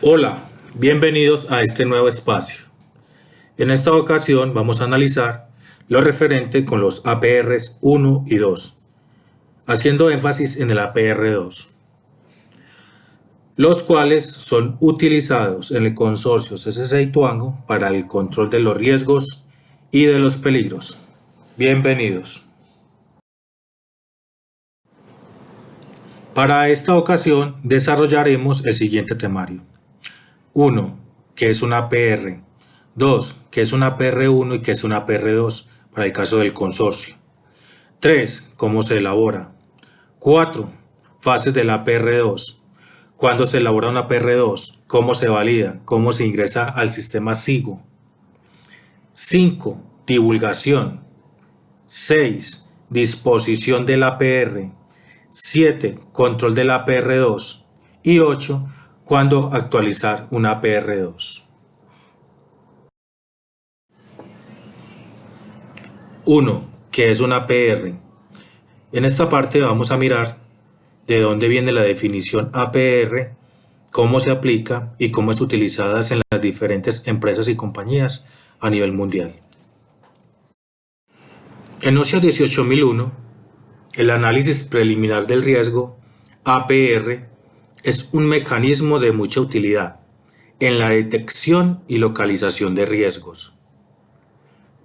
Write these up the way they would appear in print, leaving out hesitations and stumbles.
Hola, bienvenidos a este nuevo espacio. En esta ocasión vamos a analizar lo referente con los APRs 1 y 2, haciendo énfasis en el APR 2, los cuales son utilizados en el consorcio CCC Ituango para el control de los riesgos y de los peligros. Bienvenidos. Para esta ocasión desarrollaremos el siguiente temario. 1. ¿Qué es un APR? 2. ¿Qué es un APR1 y qué es un APR2 para el caso del consorcio? 3. ¿Cómo se elabora? 4. Fases del APR2. ¿Cuándo se elabora un APR2? ¿Cómo se valida? ¿Cómo se ingresa al sistema SIGO? 5. Divulgación. 6. Disposición del APR. 7. Control del APR2. Y 8. ¿Cuándo actualizar un APR2? 1. ¿Qué es un APR? En esta parte vamos a mirar de dónde viene la definición APR, cómo se aplica y cómo es utilizada en las diferentes empresas y compañías a nivel mundial. En OSHA 18001, el análisis preliminar del riesgo, APR, es un mecanismo de mucha utilidad en la detección y localización de riesgos.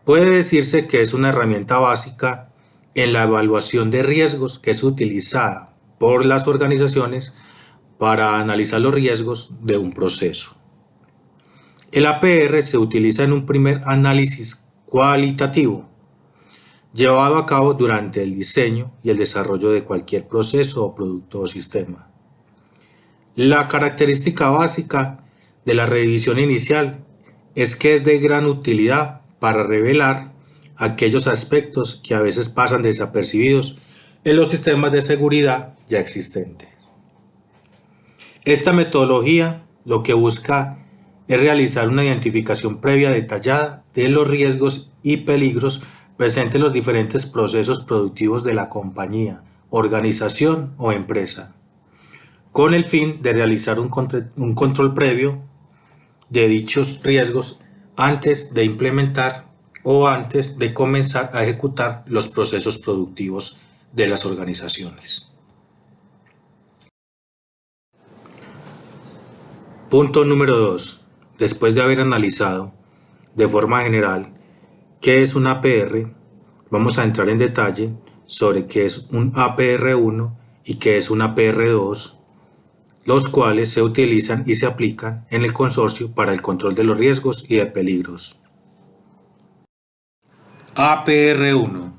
Puede decirse que es una herramienta básica en la evaluación de riesgos que es utilizada por las organizaciones para analizar los riesgos de un proceso. El APR se utiliza en un primer análisis cualitativo, llevado a cabo durante el diseño y el desarrollo de cualquier proceso o producto o sistema. La característica básica de la revisión inicial es que es de gran utilidad para revelar aquellos aspectos que a veces pasan desapercibidos en los sistemas de seguridad ya existentes. Esta metodología lo que busca es realizar una identificación previa detallada de los riesgos y peligros presentes en los diferentes procesos productivos de la compañía, organización o empresa, con el fin de realizar un control previo de dichos riesgos antes de implementar o antes de comenzar a ejecutar los procesos productivos de las organizaciones. Punto número 2. Después de haber analizado de forma general qué es un APR, vamos a entrar en detalle sobre qué es un APR1 y qué es un APR2, los cuales se utilizan y se aplican en el consorcio para el control de los riesgos y de peligros. APR1.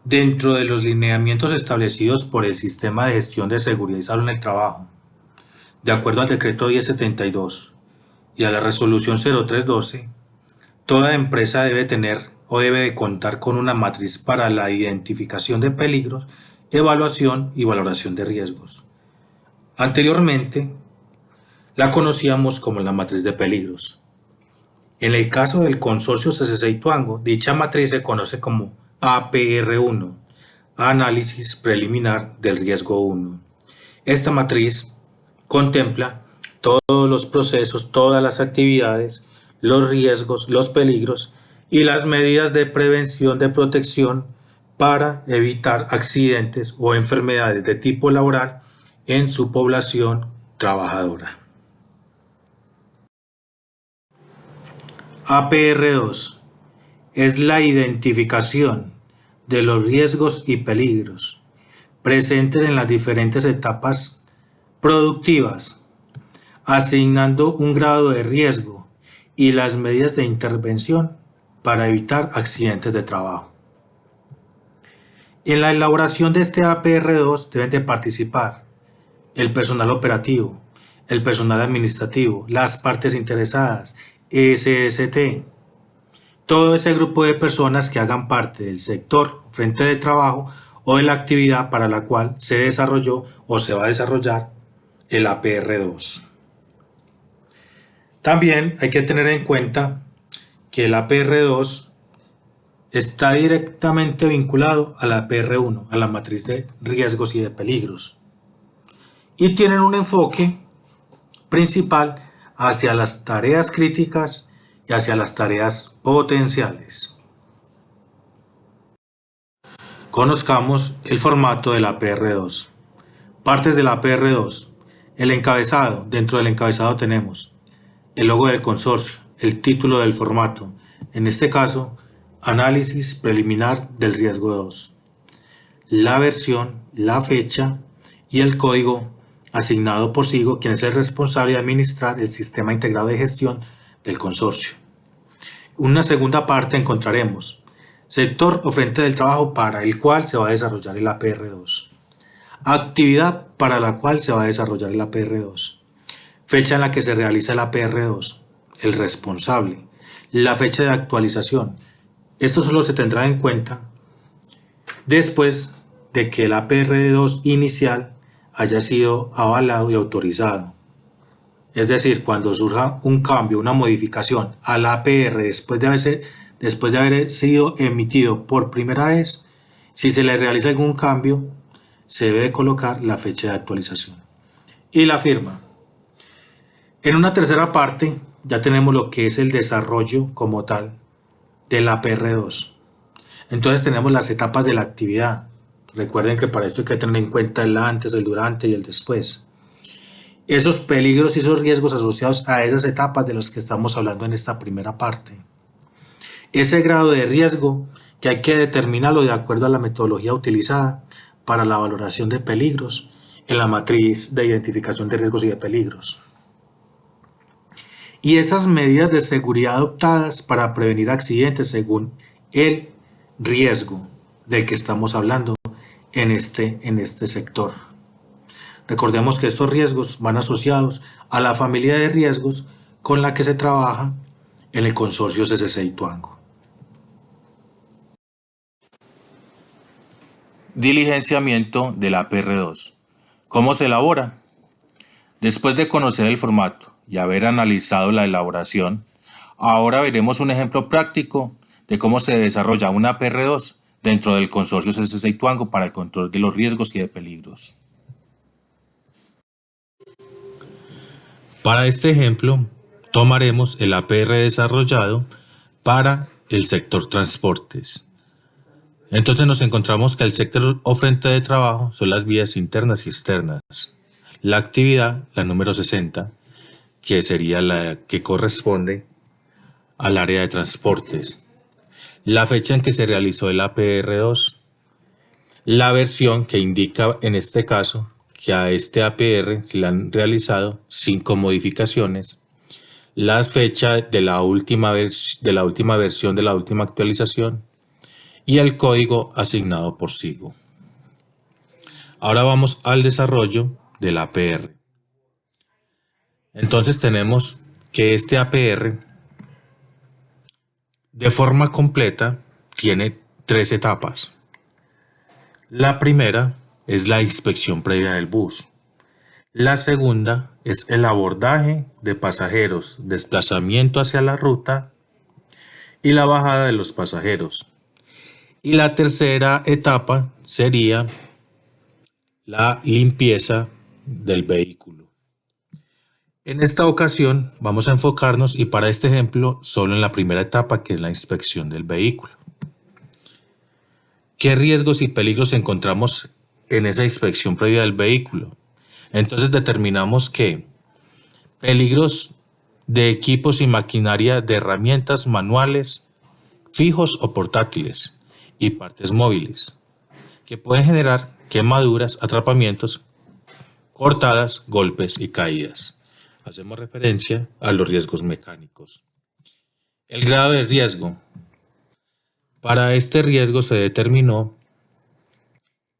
Dentro de los lineamientos establecidos por el Sistema de Gestión de Seguridad y Salud en el Trabajo, de acuerdo al Decreto 1072 y a la Resolución 0312, toda empresa debe tener o debe de contar con una matriz para la identificación de peligros, evaluación y valoración de riesgos. Anteriormente, la conocíamos como la matriz de peligros. En el caso del consorcio CCC Ituango, dicha matriz se conoce como APR1, Análisis Preliminar del Riesgo 1. Esta matriz contempla todos los procesos, todas las actividades, los riesgos, los peligros y las medidas de prevención de protección para evitar accidentes o enfermedades de tipo laboral en su población trabajadora. APR2 es la identificación de los riesgos y peligros presentes en las diferentes etapas productivas, asignando un grado de riesgo y las medidas de intervención para evitar accidentes de trabajo. En la elaboración de este APR2 deben de participar el personal operativo, el personal administrativo, las partes interesadas, SST, todo ese grupo de personas que hagan parte del sector frente de trabajo o de la actividad para la cual se desarrolló o se va a desarrollar el APR2. También hay que tener en cuenta que el APR2 está directamente vinculado al APR1, a la matriz de riesgos y de peligros, y tienen un enfoque principal hacia las tareas críticas y hacia las tareas potenciales. Conozcamos el formato de la PR2. Partes de la PR2. El encabezado. Dentro del encabezado tenemos el logo del consorcio, el título del formato, en este caso, análisis preliminar del riesgo 2, la versión, la fecha y el código asignado por SIGO, quien es el responsable de administrar el sistema integrado de gestión del consorcio. En una segunda parte encontraremos sector o frente del trabajo para el cual se va a desarrollar el APR2, actividad para la cual se va a desarrollar el APR2, fecha en la que se realiza el APR2, el responsable, la fecha de actualización. Esto solo se tendrá en cuenta después de que el APR2 inicial haya sido avalado y autorizado. Es decir, cuando surja un cambio, una modificación al APR después de haber sido emitido por primera vez, si se le realiza algún cambio, se debe colocar la fecha de actualización y la firma. En una tercera parte ya tenemos lo que es el desarrollo como tal del APR2. Entonces tenemos las etapas de la actividad. Recuerden que para esto hay que tener en cuenta el antes, el durante y el después. Esos peligros y esos riesgos asociados a esas etapas de las que estamos hablando en esta primera parte. Ese grado de riesgo que hay que determinarlo de acuerdo a la metodología utilizada para la valoración de peligros en la matriz de identificación de riesgos y de peligros. Y esas medidas de seguridad adoptadas para prevenir accidentes según el riesgo del que estamos hablando en este sector. Recordemos que estos riesgos van asociados a la familia de riesgos con la que se trabaja en el consorcio CCC Ituango. Diligenciamiento del APR2. ¿Cómo se elabora? Después de conocer el formato y haber analizado la elaboración, ahora veremos un ejemplo práctico de cómo se desarrolla una APR2 dentro del consorcio CCC Ituango para el control de los riesgos y de peligros. Para este ejemplo, tomaremos el APR desarrollado para el sector transportes. Entonces nos encontramos que el sector o frente de trabajo son las vías internas y externas. La actividad, la número 60, que sería la que corresponde al área de transportes. La fecha en que se realizó el APR2. La versión que indica en este caso que a este APR se le han realizado 5 modificaciones. La fecha de la última versión de la última actualización y el código asignado por SIGO. Ahora vamos al desarrollo del APR. Entonces tenemos que este APR de forma completa tiene 3 etapas. La primera es la inspección previa del bus. La segunda es el abordaje de pasajeros, desplazamiento hacia la ruta y la bajada de los pasajeros. Y la tercera etapa sería la limpieza del vehículo. En esta ocasión vamos a enfocarnos, y para este ejemplo, solo en la primera etapa, que es la inspección del vehículo. ¿Qué riesgos y peligros encontramos en esa inspección previa del vehículo? Entonces determinamos que peligros de equipos y maquinaria de herramientas manuales, fijos o portátiles, y partes móviles, que pueden generar quemaduras, atrapamientos, cortadas, golpes y caídas. Hacemos referencia a los riesgos mecánicos. El grado de riesgo. Para este riesgo se determinó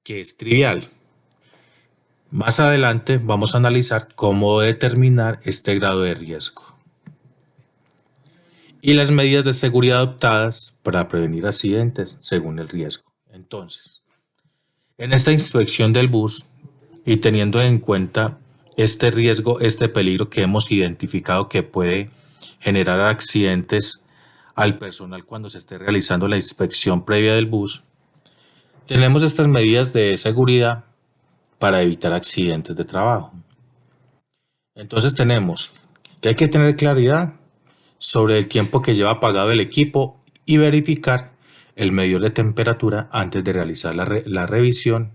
que es trivial. Más adelante vamos a analizar cómo determinar este grado de riesgo y las medidas de seguridad adoptadas para prevenir accidentes según el riesgo. Entonces, en esta inspección del bus y teniendo en cuenta este riesgo, este peligro que hemos identificado que puede generar accidentes al personal cuando se esté realizando la inspección previa del bus, tenemos estas medidas de seguridad para evitar accidentes de trabajo. Entonces tenemos que hay que tener claridad sobre el tiempo que lleva apagado el equipo y verificar el medidor de temperatura antes de realizar la revisión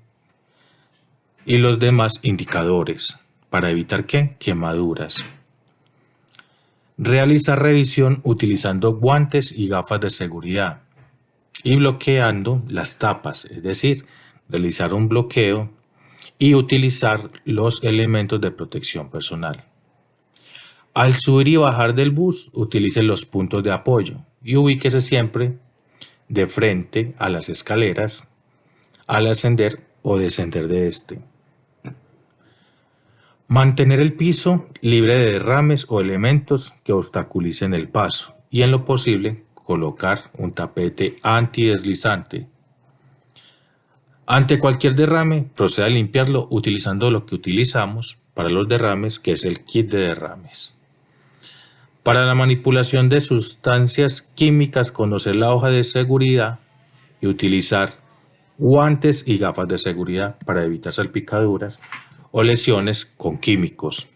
y los demás indicadores para evitar quemaduras. Realizar revisión utilizando guantes y gafas de seguridad y bloqueando las tapas, es decir, realizar un bloqueo y utilizar los elementos de protección personal. Al subir y bajar del bus, utilice los puntos de apoyo y ubíquese siempre de frente a las escaleras al ascender o descender de este. Mantener el piso libre de derrames o elementos que obstaculicen el paso y en lo posible colocar un tapete antideslizante. Ante cualquier derrame, proceda a limpiarlo utilizando lo que utilizamos para los derrames, que es el kit de derrames. Para la manipulación de sustancias químicas, conocer la hoja de seguridad y utilizar guantes y gafas de seguridad para evitar salpicaduras o lesiones con químicos.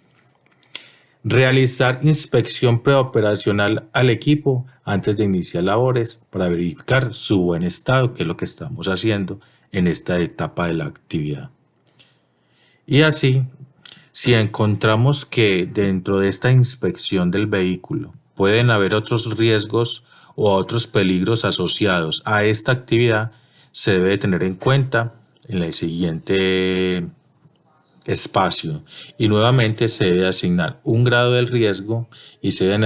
Realizar inspección preoperacional al equipo antes de iniciar labores para verificar su buen estado, que es lo que estamos haciendo en esta etapa de la actividad. Y así, si encontramos que dentro de esta inspección del vehículo pueden haber otros riesgos o otros peligros asociados a esta actividad, se debe tener en cuenta en el siguiente espacio y nuevamente se debe asignar un grado del riesgo y se deben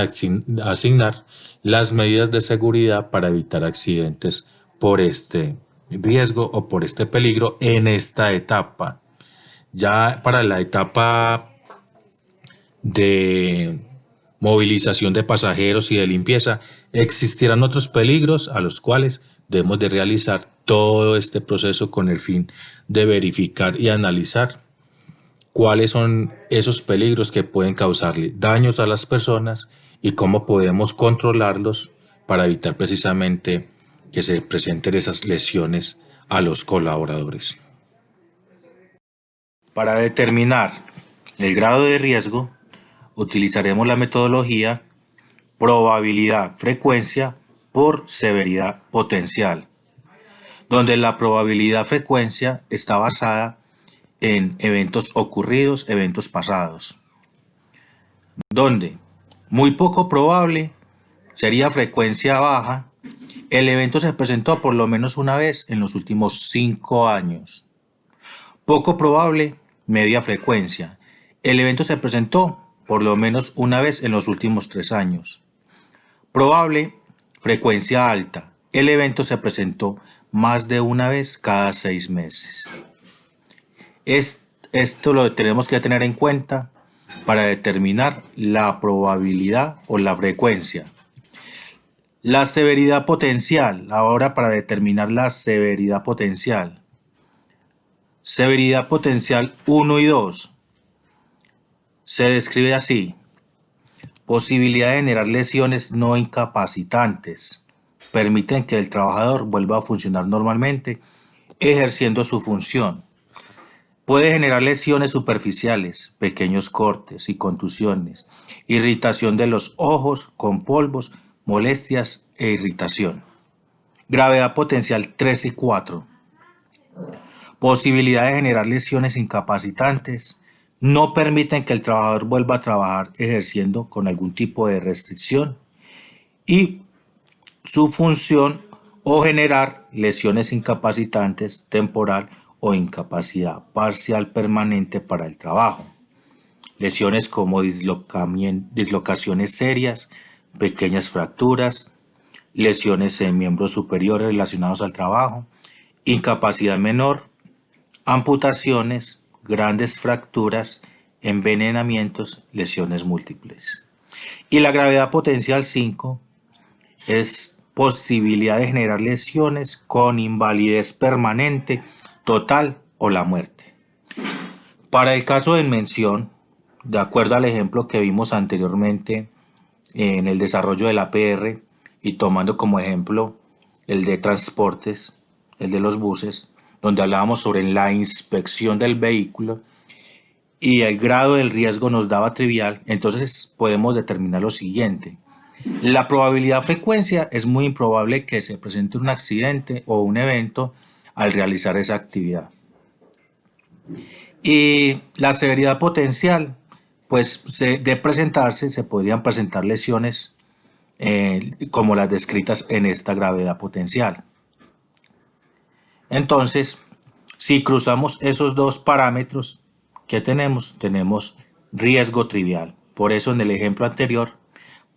asignar las medidas de seguridad para evitar accidentes por este riesgo o por este peligro en esta etapa. Ya para la etapa de movilización de pasajeros y de limpieza, existirán otros peligros a los cuales debemos de realizar todo este proceso con el fin de verificar y analizar cuáles son esos peligros que pueden causarle daños a las personas y cómo podemos controlarlos para evitar precisamente que se presenten esas lesiones a los colaboradores. Para determinar el grado de riesgo, utilizaremos la metodología probabilidad-frecuencia por severidad potencial, donde la probabilidad-frecuencia está basada en eventos ocurridos, eventos pasados, donde muy poco probable sería frecuencia baja, el evento se presentó por lo menos una vez en los últimos 5 años. Poco probable, media frecuencia, el evento se presentó por lo menos una vez en los últimos 3 años. Probable, frecuencia alta, el evento se presentó más de una vez cada 6 meses. Esto lo tenemos que tener en cuenta para determinar la probabilidad o la frecuencia. La severidad potencial, ahora para determinar la severidad potencial. Severidad potencial 1 y 2 se describe así: posibilidad de generar lesiones no incapacitantes, permiten que el trabajador vuelva a funcionar normalmente ejerciendo su función. Puede generar lesiones superficiales, pequeños cortes y contusiones, irritación de los ojos con polvos, molestias e irritación. Gravedad potencial 3 y 4. Posibilidad de generar lesiones incapacitantes. No permiten que el trabajador vuelva a trabajar ejerciendo con algún tipo de restricción y su función o generar lesiones incapacitantes temporal o incapacidad parcial permanente para el trabajo. Lesiones como dislocaciones serias, pequeñas fracturas, lesiones en miembros superiores relacionados al trabajo, incapacidad menor, amputaciones, grandes fracturas, envenenamientos, lesiones múltiples. Y la gravedad potencial 5 es posibilidad de generar lesiones con invalidez permanente, total o la muerte. Para el caso de mención, de acuerdo al ejemplo que vimos anteriormente en el desarrollo del APR y tomando como ejemplo el de transportes, el de los buses, donde hablábamos sobre la inspección del vehículo y el grado del riesgo nos daba trivial, entonces podemos determinar lo siguiente. La probabilidad frecuencia es muy improbable que se presente un accidente o un evento al realizar esa actividad. Y la severidad potencial, pues de presentarse, se podrían presentar lesiones como las descritas en esta gravedad potencial. Entonces, si cruzamos esos dos parámetros que tenemos riesgo trivial. Por eso en el ejemplo anterior,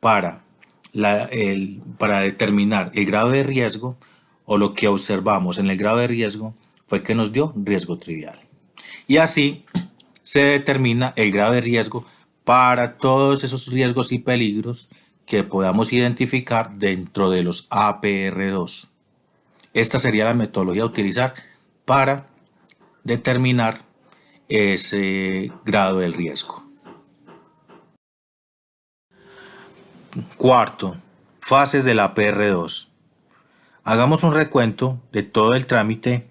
para determinar el grado de riesgo o lo que observamos en el grado de riesgo fue que nos dio riesgo trivial. Y así se determina el grado de riesgo para todos esos riesgos y peligros que podamos identificar dentro de los APR2. Esta sería la metodología a utilizar para determinar ese grado del riesgo. Cuarto, fases del APR2. Hagamos un recuento de todo el trámite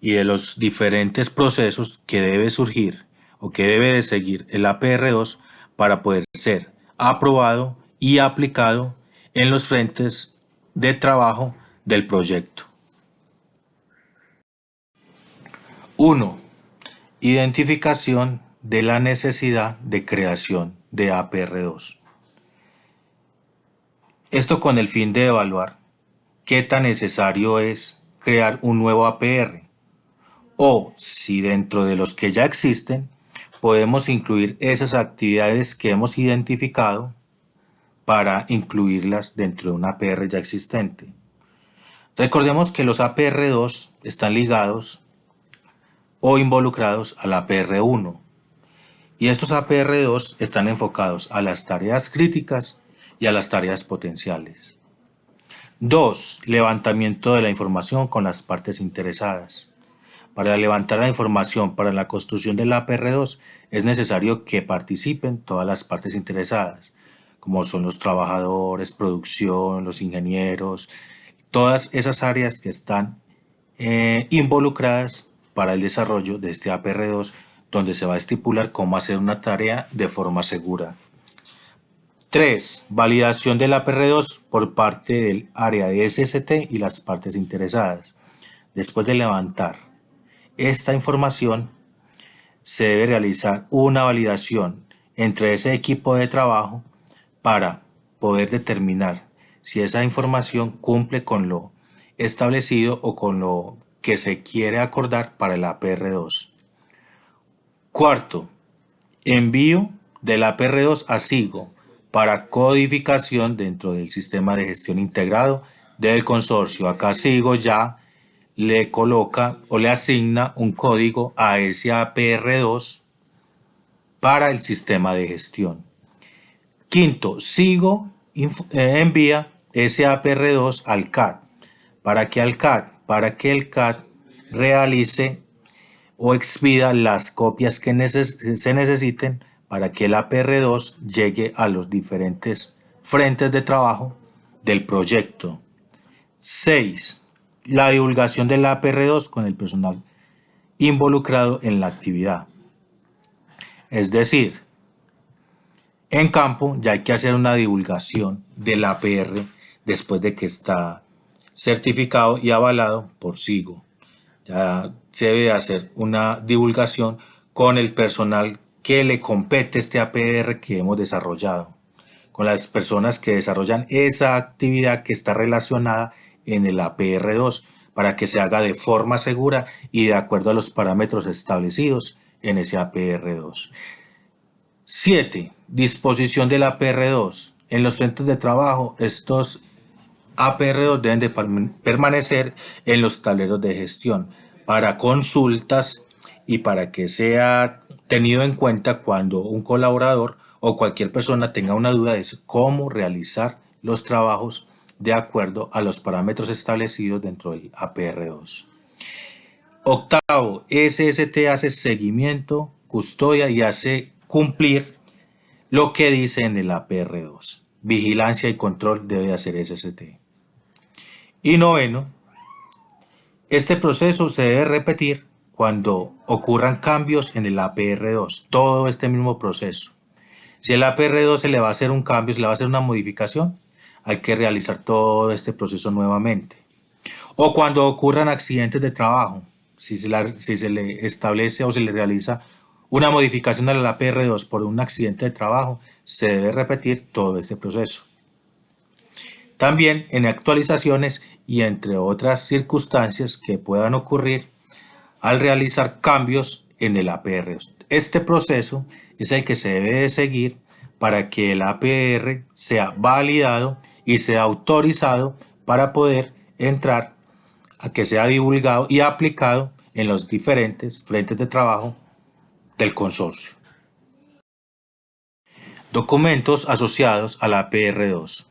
y de los diferentes procesos que debe surgir o que debe de seguir el APR2 para poder ser aprobado y aplicado en los frentes de trabajo del proyecto. 1. Identificación de la necesidad de creación de APR2. Esto con el fin de evaluar qué tan necesario es crear un nuevo APR o si dentro de los que ya existen podemos incluir esas actividades que hemos identificado para incluirlas dentro de un APR ya existente. Recordemos que los APR2 están ligados o involucrados al APR1 y estos APR2 están enfocados a las tareas críticas y a las tareas potenciales. 2. Levantamiento de la información con las partes interesadas. Para levantar la información para la construcción del APR2 es necesario que participen todas las partes interesadas, como son los trabajadores, producción, los ingenieros, todas esas áreas que están involucradas para el desarrollo de este APR2, donde se va a estipular cómo hacer una tarea de forma segura. 3. Validación del APR2 por parte del área de SST y las partes interesadas. Después de levantar esta información, se debe realizar una validación entre ese equipo de trabajo para poder determinar si esa información cumple con lo establecido o con lo que se quiere acordar para el APR2. Cuarto, envío del APR2 a SIGO para codificación dentro del sistema de gestión integrado del consorcio. Acá SIGO ya le coloca o le asigna un código a ese APR2 para el sistema de gestión. Quinto, SIGO envía ese APR2 al CAD. ¿Para qué al CAD? Para que el CAD realice o expida las copias que se necesiten para que el APR2 llegue a los diferentes frentes de trabajo del proyecto. 6. La divulgación del APR2 con el personal involucrado en la actividad. Es decir, en campo ya hay que hacer una divulgación del APR después de que está certificado y avalado por SIGO. Ya se debe hacer una divulgación con el personal que le compete este APR que hemos desarrollado, con las personas que desarrollan esa actividad que está relacionada en el APR2 para que se haga de forma segura y de acuerdo a los parámetros establecidos en ese APR2. 7. Disposición del APR2. En los centros de trabajo, estos APR2 deben de permanecer en los tableros de gestión para consultas y para que sea tenido en cuenta cuando un colaborador o cualquier persona tenga una duda de cómo realizar los trabajos de acuerdo a los parámetros establecidos dentro del APR2. Octavo, SST hace seguimiento, custodia y hace cumplir lo que dice en el APR2. Vigilancia y control debe hacer SST. Y noveno, este proceso se debe repetir cuando ocurran cambios en el APR2, todo este mismo proceso. Si el APR2 se le va a hacer un cambio, se le va a hacer una modificación, hay que realizar todo este proceso nuevamente. O cuando ocurran accidentes de trabajo, si se le establece o se le realiza una modificación al APR2 por un accidente de trabajo, se debe repetir todo este proceso. También en actualizaciones y entre otras circunstancias que puedan ocurrir al realizar cambios en el APR. Este proceso es el que se debe de seguir para que el APR sea validado y sea autorizado para poder entrar a que sea divulgado y aplicado en los diferentes frentes de trabajo del consorcio. Documentos asociados al APR2.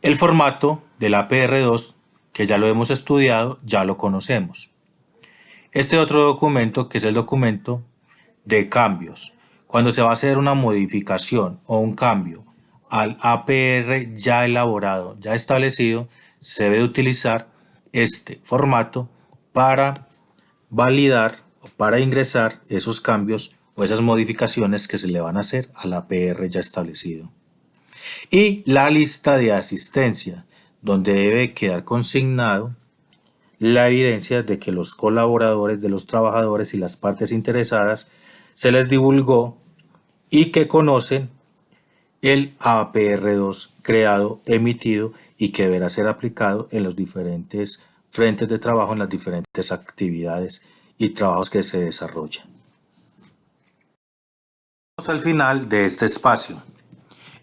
El formato del APR2, que ya lo hemos estudiado, ya lo conocemos. Este otro documento, que es el documento de cambios. Cuando se va a hacer una modificación o un cambio al APR ya elaborado, ya establecido, se debe utilizar este formato para validar o para ingresar esos cambios o esas modificaciones que se le van a hacer al APR ya establecido. Y la lista de asistencia, donde debe quedar consignado la evidencia de que los colaboradores de los trabajadores y las partes interesadas se les divulgó y que conocen el APR2 creado, emitido y que deberá ser aplicado en los diferentes frentes de trabajo, en las diferentes actividades y trabajos que se desarrollan. Vamos al final de este espacio.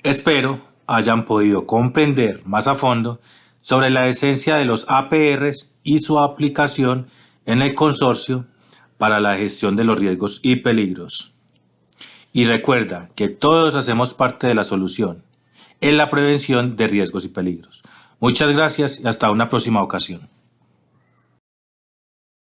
Espero hayan podido comprender más a fondo sobre la esencia de los APRs y su aplicación en el consorcio para la gestión de los riesgos y peligros. Y recuerda que todos hacemos parte de la solución en la prevención de riesgos y peligros. Muchas gracias y hasta una próxima ocasión.